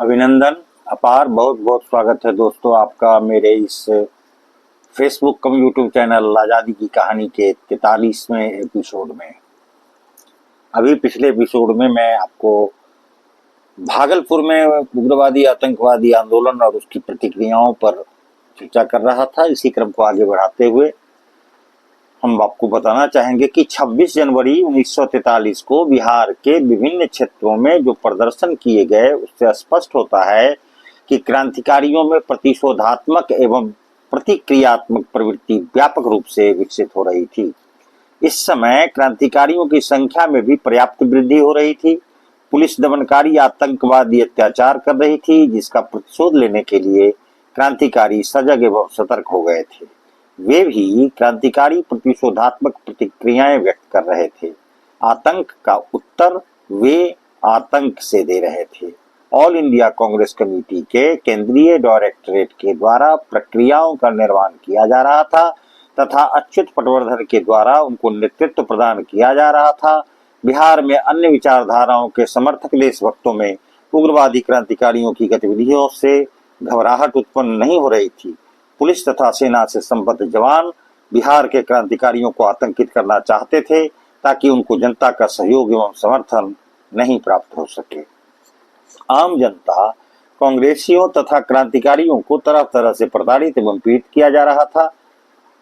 अभिनंदन अपार। बहुत बहुत स्वागत है दोस्तों आपका मेरे इस फेसबुक कम यूट्यूब चैनल आज़ादी की कहानी के 43वें एपिसोड में। अभी पिछले एपिसोड में मैं आपको भागलपुर में उग्रवादी आतंकवादी आंदोलन और उसकी प्रतिक्रियाओं पर चर्चा कर रहा था। इसी क्रम को आगे बढ़ाते हुए हम आपको बताना चाहेंगे कि 26 जनवरी 1943 को बिहार के विभिन्न क्षेत्रों में जो प्रदर्शन किए गए उससे स्पष्ट होता है कि क्रांतिकारियों में प्रतिशोधात्मक एवं प्रतिक्रियात्मक प्रवृत्ति व्यापक रूप से विकसित हो रही थी। इस समय क्रांतिकारियों की संख्या में भी पर्याप्त वृद्धि हो रही थी। पुलिस दमनकारी आतंकवादी अत्याचार कर रही थी, जिसका प्रतिशोध लेने के लिए क्रांतिकारी सजग एवं सतर्क हो गए थे। वे भी क्रांतिकारी प्रतिशोधात्मक प्रतिक्रियाएं व्यक्त कर रहे थे। आतंक का उत्तर वे आतंक से दे रहे थे। ऑल इंडिया कांग्रेस कमेटी के केंद्रीय डायरेक्टरेट के द्वारा प्रक्रियाओं का निर्माण किया जा रहा था तथा अच्युत पटवर्धन के द्वारा उनको नेतृत्व प्रदान किया जा रहा था। बिहार में अन्य विचारधाराओं के समर्थक देशभक्तों में उग्रवादी क्रांतिकारियों की गतिविधियों से घबराहट उत्पन्न नहीं हो रही थी। पुलिस तथा सेना से संबद्ध जवान बिहार के क्रांतिकारियों को आतंकित करना चाहते थे ताकि उनको जनता का सहयोग एवं समर्थन नहीं प्राप्त हो सके। आम जनता कांग्रेसियों तथा क्रांतिकारियों को तरह तरह से प्रताड़ित एवं पीड़ित किया जा रहा था।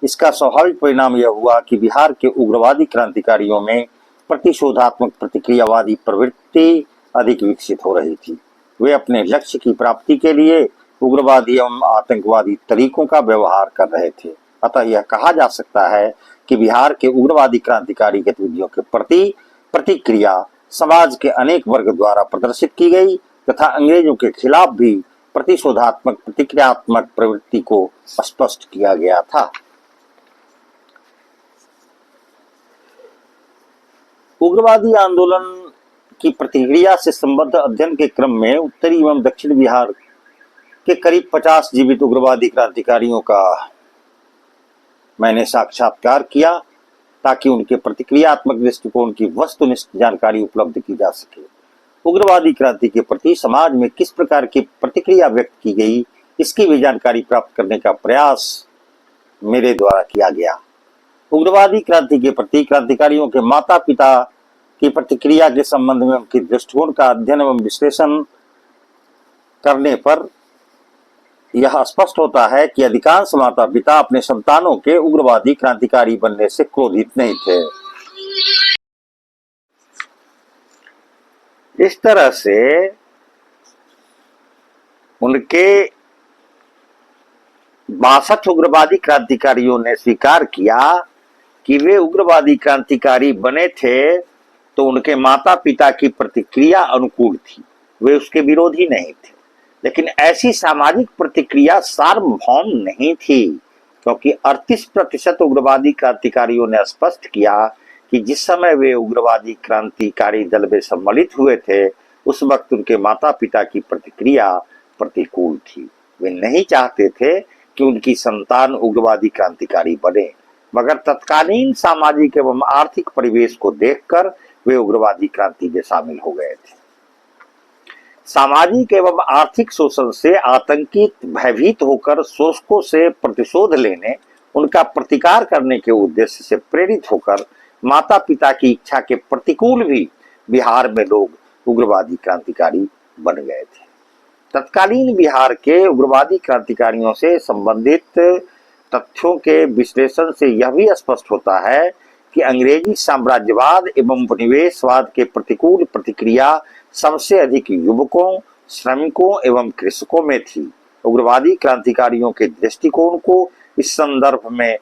इसका स्वाभाविक परिणाम यह हुआ कि बिहार के उग्रवादी क्रांतिकारियों में प्रतिशोधात्मक प्रतिक्रियावादी प्रवृत्ति अधिक विकसित हो रही थी। वे अपने लक्ष्य की प्राप्ति के लिए उग्रवादी एवं आतंकवादी तरीकों का व्यवहार कर रहे थे। अतः यह कहा जा सकता है कि बिहार के उग्रवादी क्रांतिकारी गतिविधियों के प्रति प्रतिक्रिया समाज के अनेक वर्ग द्वारा प्रदर्शित की गई तथा अंग्रेजों के खिलाफ भी प्रतिशोधात्मक प्रतिक्रियात्मक प्रवृत्ति को स्पष्ट किया गया था। उग्रवादी आंदोलन की प्रतिक्रिया से संबद्ध अध्ययन के क्रम में उत्तरी एवं दक्षिण बिहार के करीब 50 जीवित उग्रवादी क्रांतिकारियों का मैंने साक्षात्कार किया ताकि उनके प्रतिक्रियात्मक दृष्टिकोण की वस्तुनिष्ठ जानकारी उपलब्ध की जा सके। उग्रवादी क्रांति के प्रति समाज में किस प्रकार की प्रतिक्रिया व्यक्त की गई, इसकी भी जानकारी प्राप्त करने का प्रयास मेरे द्वारा किया गया। उग्रवादी क्रांति के प्रति क्रांतिकारियों के माता पिता की प्रतिक्रिया के संबंध में उनके दृष्टिकोण का अध्ययन एवं विश्लेषण करने पर यह स्पष्ट होता है कि अधिकांश माता पिता अपने संतानों के उग्रवादी क्रांतिकारी बनने से क्रोधित नहीं थे। इस तरह से उनके 62 उग्रवादी क्रांतिकारियों ने स्वीकार किया कि वे उग्रवादी क्रांतिकारी बने थे तो उनके माता पिता की प्रतिक्रिया अनुकूल थी, वे उसके विरोधी नहीं थे। लेकिन ऐसी सामाजिक प्रतिक्रिया सार्वभौम नहीं थी, क्योंकि 38% उग्रवादी क्रांतिकारियों ने स्पष्ट किया कि जिस समय वे उग्रवादी क्रांतिकारी दल में सम्मिलित हुए थे उस वक्त उनके माता पिता की प्रतिक्रिया प्रतिकूल थी। वे नहीं चाहते थे कि उनकी संतान उग्रवादी क्रांतिकारी बने, मगर तत्कालीन सामाजिक एवं आर्थिक परिवेश को देखकर वे उग्रवादी क्रांति में शामिल हो गए थे। सामाजिक एवं आर्थिक शोषण से आतंकित भयभीत होकर शोषकों से प्रतिशोध लेने, उनका प्रतिकार करने के उद्देश्य से प्रेरित होकर माता पिता की इच्छा के प्रतिकूल भी बिहार में लोग उग्रवादी क्रांतिकारी बन गए थे। तत्कालीन बिहार के उग्रवादी क्रांतिकारियों से संबंधित तथ्यों के विश्लेषण से यह भी स्पष्ट होता है कि अंग्रेजी साम्राज्यवाद एवं उपनिवेशवाद के प्रतिकूल प्रतिक्रिया सबसे अधिक युवकों, श्रमिकों एवं कृषकों में थी। उग्रवादी क्रांतिकारियों के दृष्टिकोण को इस संदर्भ में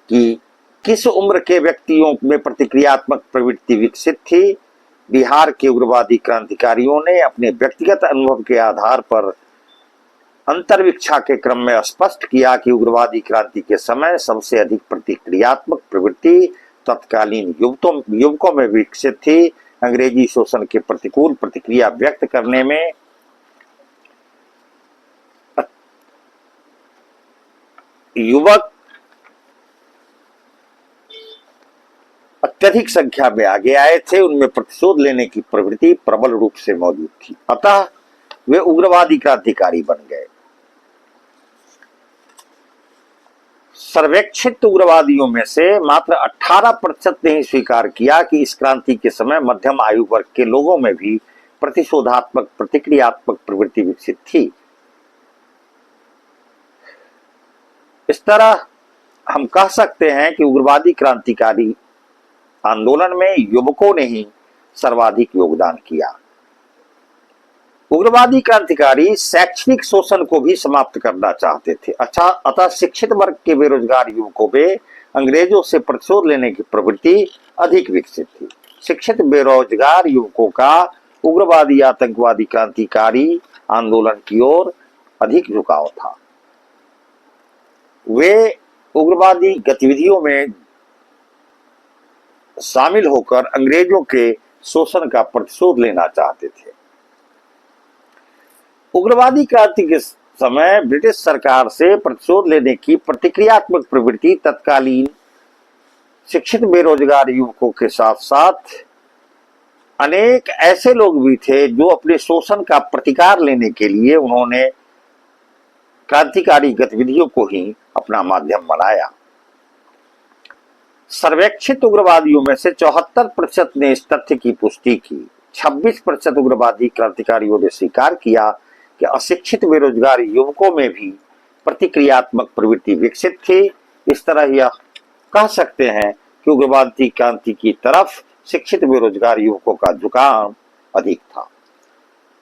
कि किस उम्र के व्यक्तियों में प्रतिक्रियात्मक प्रवृत्ति विकसित थी, बिहार के उग्रवादी क्रांतिकारियों ने अपने व्यक्तिगत अनुभव के आधार पर अंतर्विक्षा के क्रम में स्पष्ट किया कि उग्रवादी क्रांति के समय सबसे अधिक प्रतिक्रियात्मक प्रवृत्ति तत्कालीन युवकों में विकसित थी। अंग्रेजी शोषण के प्रतिकूल प्रतिक्रिया व्यक्त करने में युवक अत्यधिक संख्या में आगे आए थे, उनमें प्रतिशोध लेने की प्रवृत्ति प्रबल रूप से मौजूद थी। अतः वे उग्रवादी क्रांतिकारी बन गए। सर्वेक्षित उग्रवादियों में से मात्र 18% ने ही स्वीकार किया कि इस क्रांति के समय मध्यम आयु वर्ग के लोगों में भी प्रतिशोधात्मक प्रतिक्रियात्मक प्रवृत्ति विकसित थी। इस तरह हम कह सकते हैं कि उग्रवादी क्रांतिकारी आंदोलन में युवकों ने ही सर्वाधिक योगदान किया। उग्रवादी क्रांतिकारी शैक्षणिक शोषण को भी समाप्त करना चाहते थे। अतः शिक्षित वर्ग के बेरोजगार युवकों में अंग्रेजों से प्रतिशोध लेने की प्रवृत्ति अधिक विकसित थी। शिक्षित बेरोजगार युवकों का उग्रवादी आतंकवादी क्रांतिकारी आंदोलन की ओर अधिक झुकाव था। वे उग्रवादी गतिविधियों में शामिल होकर अंग्रेजों के शोषण का प्रतिशोध लेना चाहते थे। उग्रवादी क्रांति के समय ब्रिटिश सरकार से प्रतिशोध लेने की प्रतिक्रियात्मक प्रवृत्ति तत्कालीन शिक्षित बेरोजगार युवकों के साथ साथ अनेक ऐसे लोग भी थे जो अपने शोषण का प्रतिकार लेने के लिए उन्होंने क्रांतिकारी गतिविधियों को ही अपना माध्यम बनाया। सर्वेक्षित उग्रवादियों में से 74% ने इस तथ्य की पुष्टि की। 26% उग्रवादी क्रांतिकारियों ने स्वीकार किया कि अशिक्षित बेरोजगार युवकों में भी प्रतिक्रियात्मक प्रवृत्ति विकसित थी। इस तरह यह कह सकते हैं कि उग्रवादी क्रांति की तरफ शिक्षित बेरोजगार युवकों का झुकाव अधिक था।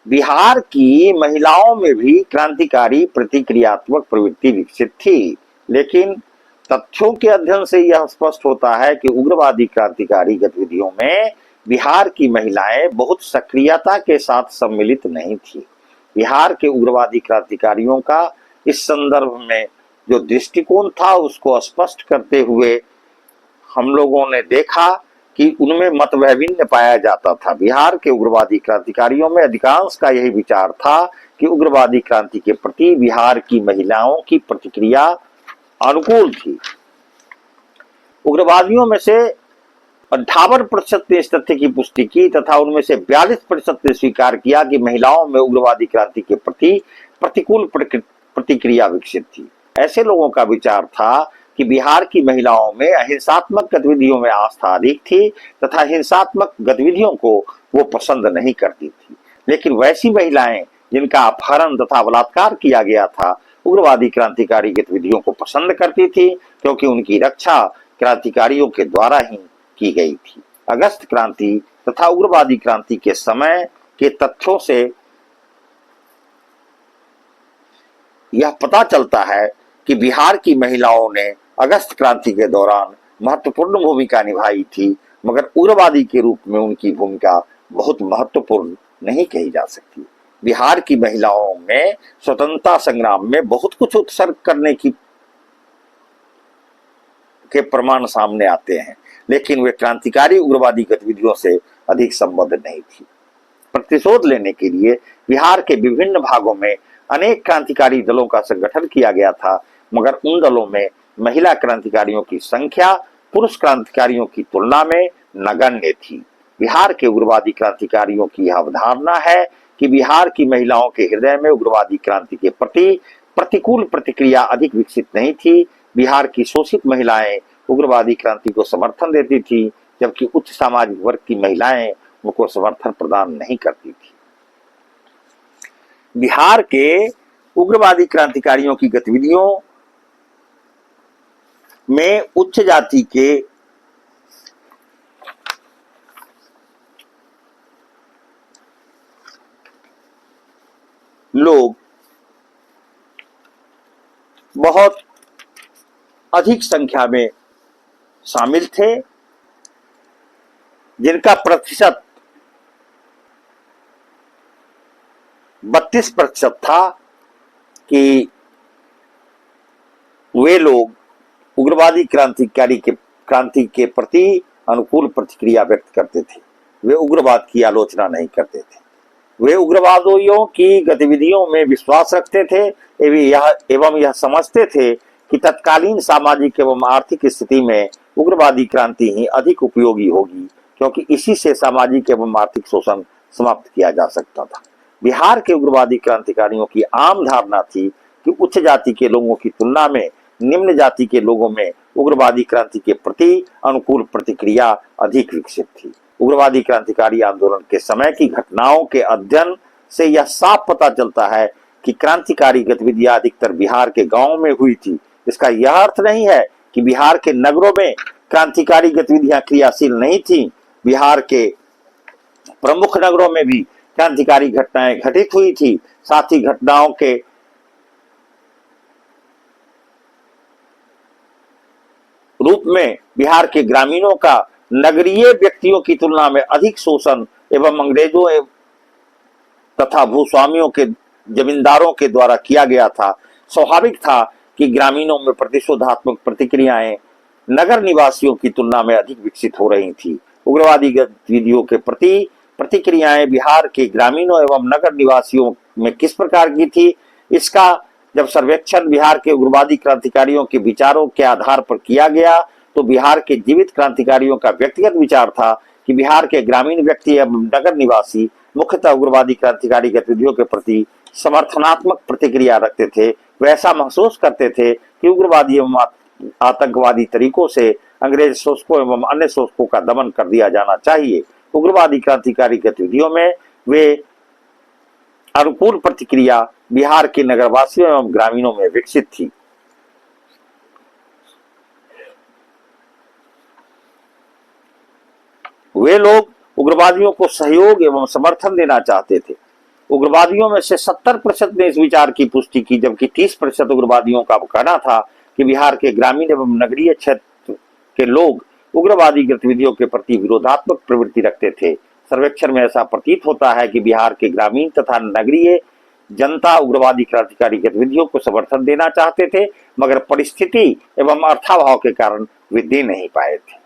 बिहार की महिलाओं में भी क्रांतिकारी प्रतिक्रियात्मक प्रवृत्ति विकसित थी, लेकिन तथ्यों के अध्ययन से यह स्पष्ट होता है कि उग्रवादी क्रांतिकारी गतिविधियों में बिहार की महिलाएं बहुत सक्रियता के साथ सम्मिलित नहीं थी। बिहार के उग्रवादी क्रांतिकारियों का इस संदर्भ में जो दृष्टिकोण था उसको स्पष्ट करते हुए हम लोगों ने देखा कि उनमें मतवैभिन्न पाया जाता था। बिहार के उग्रवादी क्रांतिकारियों में अधिकांश का यही विचार था कि उग्रवादी क्रांति के प्रति बिहार की महिलाओं की प्रतिक्रिया अनुकूल थी। उग्रवादियों में से 58% ने इस तथ्य की पुष्टि की तथा उनमें से 42% ने स्वीकार किया कि महिलाओं में उग्रवादी क्रांति के प्रति प्रतिकूल प्रतिक्रिया विकसित थी। ऐसे लोगों का विचार था कि बिहार की महिलाओं में अहिंसात्मक गतिविधियों में आस्था अधिक थी तथा हिंसात्मक गतिविधियों को वो पसंद नहीं करती थी। लेकिन वैसी महिलाएं जिनका अपहरण तथा बलात्कार किया गया था उग्रवादी क्रांतिकारी गतिविधियों को पसंद करती थी, क्योंकि उनकी रक्षा क्रांतिकारियों के द्वारा ही की गई थी। अगस्त क्रांति तथा उग्रवादी क्रांति के समय के तथ्यों से यह पता चलता है कि बिहार की महिलाओं ने अगस्त क्रांति के दौरान महत्वपूर्ण भूमिका निभाई थी, मगर उग्रवादी के रूप में उनकी भूमिका बहुत महत्वपूर्ण नहीं कही जा सकती। बिहार की महिलाओं में स्वतंत्रता संग्राम में बहुत कुछ उत्सर्ग करने के प्रमाण सामने आते हैं, लेकिन वे क्रांतिकारी उग्रवादी गतिविधियों से अधिक संबद्ध नहीं थी। प्रतिशोध लेने के लिए बिहार के विभिन्न भागों में अनेक क्रांतिकारी दलों का संगठन किया गया था, मगर उन दलों में महिला क्रांतिकारियों की संख्या पुरुष क्रांतिकारियों की तुलना में नगण्य थी। बिहार के उग्रवादी क्रांतिकारियों की यह अवधारणा है कि बिहार की महिलाओं के हृदय में उग्रवादी क्रांति के प्रति प्रतिकूल प्रतिक्रिया अधिक विकसित नहीं थी। बिहार की शोषित महिलाएं उग्रवादी क्रांति को समर्थन देती थी, जबकि उच्च सामाजिक वर्ग की महिलाएं उनको समर्थन प्रदान नहीं करती थी। बिहार के उग्रवादी क्रांतिकारियों की गतिविधियों में उच्च जाति के लोग बहुत अधिक संख्या में शामिल थे, जिनका प्रतिशत 32% था कि वे लोग उग्रवादी क्रांति के प्रति अनुकूल प्रतिक्रिया व्यक्त करते थे। वे उग्रवाद की आलोचना नहीं करते थे। वे उग्रवादियों की गतिविधियों में विश्वास रखते थे एवं यह समझते थे कि तत्कालीन सामाजिक एवं आर्थिक स्थिति में उग्रवादी क्रांति ही अधिक उपयोगी होगी, क्योंकि इसी से सामाजिक एवं आर्थिक शोषण समाप्त किया जा सकता था। बिहार के उग्रवादी क्रांतिकारियों की आम धारणा थी कि उच्च जाति के लोगों की तुलना में निम्न जाति के लोगों में उग्रवादी क्रांति के प्रति अनुकूल प्रतिक्रिया अधिक विकसित थी। उग्रवादी क्रांतिकारी आंदोलन के समय की घटनाओं के अध्ययन से यह साफ पता चलता है कि क्रांतिकारी गतिविधियां अधिकतर बिहार के गांवों में हुई थी। इसका यह अर्थ नहीं है कि बिहार के नगरों में क्रांतिकारी गतिविधियां क्रियाशील नहीं थी। बिहार के प्रमुख नगरों में भी क्रांतिकारी घटनाएं घटित हुई थी। साथ ही घटनाओं के रूप में बिहार के ग्रामीणों का नगरीय व्यक्तियों की तुलना में अधिक शोषण एवं अंग्रेजों तथा भूस्वामियों के जमींदारों के द्वारा किया गया था। स्वाभाविक था कि ग्रामीणों में प्रतिशोधात्मक प्रतिक्रियाएं नगर निवासियों की तुलना में अधिक विकसित हो रही थी। उग्रवादी गतिविधियों के प्रति प्रतिक्रियाएं बिहार के ग्रामीणों एवं नगर निवासियों में किस प्रकार की थी, इसका जब सर्वेक्षण बिहार के उग्रवादी क्रांतिकारियों के विचारों के आधार पर किया गया तो बिहार के जीवित क्रांतिकारियों का व्यक्तिगत विचार था कि बिहार के ग्रामीण व्यक्ति एवं नगर निवासी मुख्यतः उग्रवादी क्रांतिकारी गतिविधियों के प्रति समर्थनात्मक प्रतिक्रिया रखते थे। वे ऐसा महसूस करते थे कि उग्रवादी एवं आतंकवादी तरीकों से अंग्रेज शोषकों एवं अन्य शोषकों का दमन कर दिया जाना चाहिए। उग्रवादी क्रांतिकारी गतिविधियों में वे अनुकूल प्रतिक्रिया बिहार के नगरवासियों एवं ग्रामीणों में विकसित थी। वे लोग उग्रवादियों को सहयोग एवं समर्थन देना चाहते थे। उग्रवादियों में से 70% ने इस विचार की पुष्टि की, जबकि 30% उग्रवादियों का कहना था कि बिहार के ग्रामीण एवं नगरीय क्षेत्र के लोग उग्रवादी गतिविधियों के प्रति विरोधात्मक प्रवृत्ति रखते थे। सर्वेक्षण में ऐसा प्रतीत होता है कि बिहार के ग्रामीण तथा नगरीय जनता उग्रवादी क्रांतिकारी गतिविधियों को समर्थन देना चाहते थे, मगर परिस्थिति एवं अर्थाभाव के कारण वे दे नहीं पाए थे।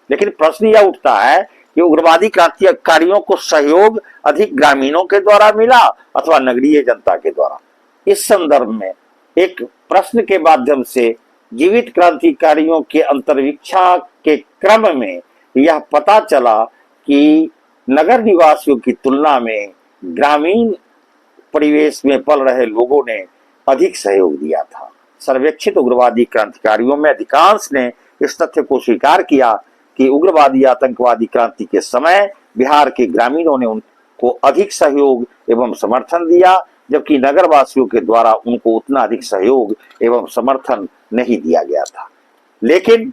लेकिन प्रश्न यह उठता है कि उग्रवादी क्रांतिकारियों को सहयोग अधिक ग्रामीणों के द्वारा मिला अथवा नगरीय जनता के द्वारा। इस संदर्भ में एक प्रश्न के माध्यम से जीवित क्रांतिकारियों के अंतर्वीक्षा के क्रम में यह पता चला कि नगर निवासियों की तुलना में ग्रामीण परिवेश में पल रहे लोगों ने अधिक सहयोग दिया था। सर्वेक्षित उग्रवादी क्रांतिकारियों में अधिकांश ने इस तथ्य को स्वीकार किया कि उग्रवादी आतंकवादी क्रांति के समय बिहार के ग्रामीणों ने उनको अधिक सहयोग एवं समर्थन दिया, जबकि नगरवासियों के द्वारा उनको उतना अधिक सहयोग एवं समर्थन नहीं दिया गया था। लेकिन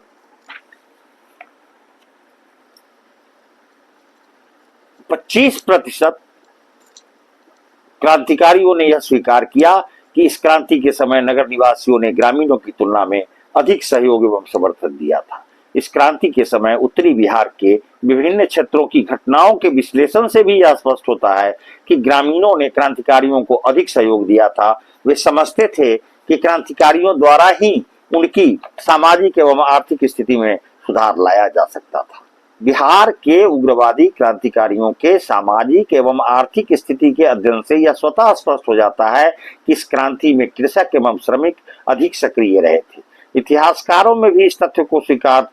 25% क्रांतिकारियों ने यह स्वीकार किया कि इस क्रांति के समय नगर निवासियों ने ग्रामीणों की तुलना में अधिक सहयोग एवं समर्थन दिया था। इस क्रांति के समय उत्तरी बिहार के विभिन्न क्षेत्रों की घटनाओं के विश्लेषण से भी यह स्पष्ट होता है कि ग्रामीणों ने क्रांतिकारियों को अधिक सहयोग दिया था। वे समझते थे कि क्रांतिकारियों द्वारा ही उनकी सामाजिक एवं आर्थिक स्थिति में सुधार लाया जा सकता था। बिहार के उग्रवादी क्रांतिकारियों के सामाजिक एवं आर्थिक स्थिति के अध्ययन से यह स्वतः स्पष्ट हो जाता है कि इस क्रांति में कृषक एवं श्रमिक अधिक सक्रिय रहे थे। इतिहासकारों में भी इस तथ्य को स्वीकार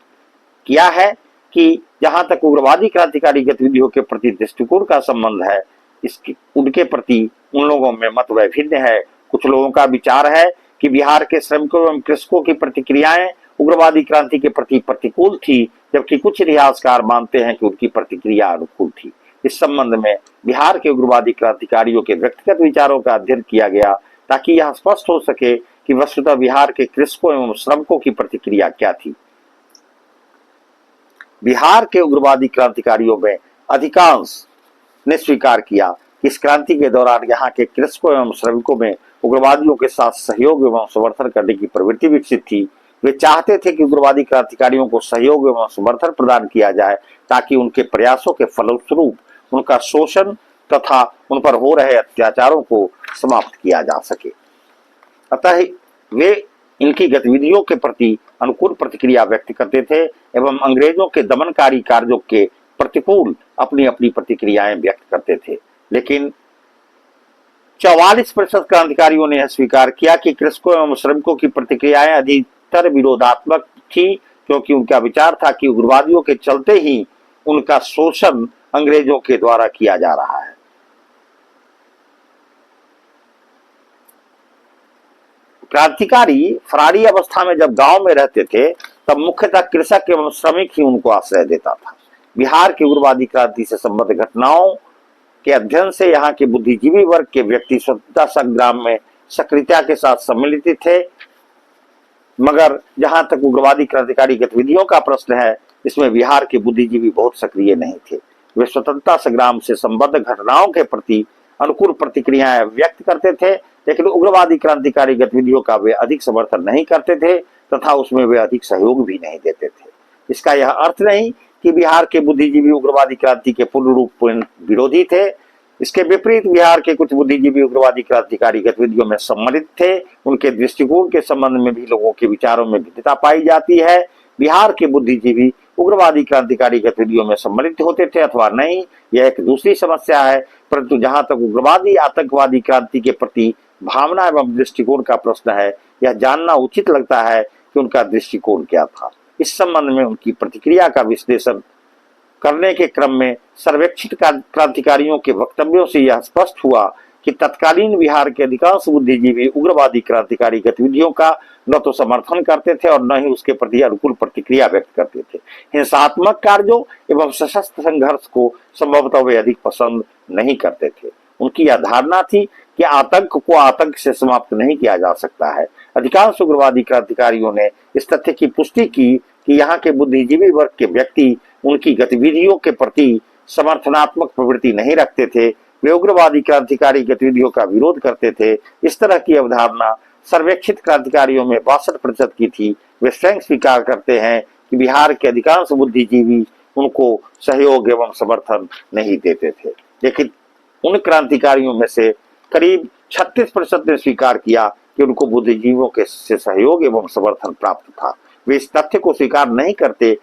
किया है कि जहां तक उग्रवादी क्रांतिकारी गतिविधियों के प्रति दृष्टिकोण का संबंध है, इसकी उनके प्रति उन लोगों में मत वैभिन्न है। कुछ लोगों का विचार है कि बिहार के श्रमिकों एवं कृषकों की प्रतिक्रियाएं उग्रवादी क्रांति के प्रति प्रतिकूल थी, जबकि कुछ इतिहासकार मानते हैं कि उनकी प्रतिक्रिया अनुकूल थी। इस संबंध में बिहार के उग्रवादी क्रांतिकारियों के व्यक्तिगत विचारों का अध्ययन किया गया ताकि यह स्पष्ट हो सके कि वस्तुतः बिहार के कृषकों एवं श्रमिकों की प्रतिक्रिया क्या थी। बिहार के उग्रवादी क्रांतिकारियों में अधिकांश ने स्वीकार किया कि इस क्रांति के दौरान यहाँ के कृषकों एवं श्रमिकों में उग्रवादियों के साथ सहयोग एवं समर्थन करने की प्रवृत्ति विकसित थी। वे चाहते थे कि उग्रवादी क्रांतिकारियों को सहयोग एवं समर्थन प्रदान किया जाए ताकि उनके प्रयासों के फलस्वरूप उनका शोषण तथा उन पर हो रहे अत्याचारों को समाप्त किया जा सके। अतः वे इनकी गतिविधियों के प्रति अनुकूल प्रतिक्रिया व्यक्त करते थे एवं अंग्रेजों के दमनकारी कार्यों के प्रतिकूल अपनी अपनी प्रतिक्रियाएं व्यक्त करते थे। लेकिन 44% क्रांतिकारियों ने यह स्वीकार किया कि कृषकों एवं श्रमिकों की प्रतिक्रियाएं अधिकतर विरोधात्मक थी, क्योंकि उनका विचार था कि उग्रवादियों के चलते ही उनका शोषण अंग्रेजों के द्वारा किया जा रहा है। क्रांतिकारी फरारी अवस्था में जब गांव में रहते थे तब मुख्यतः कृषक एवं श्रमिक ही उनको आश्रय देता था। बिहार की उग्रवादी क्रांति से संबद्ध घटनाओं के अध्ययन से यहाँ के बुद्धिजीवी वर्ग के व्यक्ति स्वतंत्रता संग्राम में सक्रियता के साथ सम्मिलित थे, मगर जहां तक उग्रवादी क्रांतिकारी गतिविधियों का प्रश्न है, इसमें बिहार के बुद्धिजीवी बहुत सक्रिय नहीं थे। वे स्वतंत्रता संग्राम से संबद्ध घटनाओं के प्रति अनुकूल प्रतिक्रियाएं व्यक्त करते थे, लेकिन उग्रवादी क्रांतिकारी गतिविधियों का वे अधिक समर्थन नहीं करते थे तथा उसमें वे अधिक सहयोग भी नहीं देते थे। इसका यह अर्थ नहीं कि बिहार के बुद्धिजीवी उग्रवादी क्रांति के पूर्ण रूप विरोधी थे। इसके विपरीत बिहार के कुछ बुद्धिजीवी उग्रवादी क्रांतिकारी गतिविधियों में सम्मिलित थे। उनके दृष्टिकोण के संबंध में भी लोगों के विचारों में भिन्नता पाई जाती है। बिहार के बुद्धिजीवी उग्रवादी क्रांतिकारी गतिविधियों में सम्मिलित होते थे अथवा नहीं, यह एक दूसरी समस्या है, परंतु जहां तक उग्रवादी आतंकवादी क्रांति के प्रति भावना एवं दृष्टिकोण का प्रश्न है, यह जानना उचित लगता है कि उनका दृष्टिकोण क्या था। इस संबंध में उनकी प्रतिक्रिया का विश्लेषण करने के क्रम में सर्वेक्षित क्रांतिकारियों के वक्तव्यों से यह स्पष्ट हुआ कि तत्कालीन बिहार के अधिकांश बुद्धिजीवी उग्रवादी क्रांतिकारी गतिविधियों का न तो समर्थन करते थे और न ही उसके प्रति अनुकूल प्रतिक्रिया व्यक्त करते थे। हिंसात्मक कार्यों एवं सशस्त्र संघर्ष को संभवतः वे अधिक पसंद नहीं करते थे। उनकी यह धारणा थी कि आतंक को आतंक से समाप्त नहीं किया जा सकता है। अधिकांश उग्रवादी क्रांतिकारियों ने इस तथ्य की पुष्टि की कि यहाँ के बुद्धिजीवी वर्ग के व्यक्ति उनकी गतिविधियों के प्रति समर्थनात्मक प्रवृत्ति नहीं रखते थे। वे उग्रवादी क्रांतिकारी गतिविधियों का विरोध करते थे। इस तरह की अवधारणा सर्वेक्षित क्रांतिकारियों में 62% की थी। वे स्वयं स्वीकार करते हैं कि बिहार के अधिकांश बुद्धिजीवी उनको सहयोग एवं समर्थन नहीं देते थे, लेकिन उन क्रांतिकारियों में से करीब 36% ने स्वीकार किया कि उनको बुद्धिजीवियों के से सहयोग एवं समर्थन प्राप्त था। वे इस तथ्य को स्वीकार नहीं करते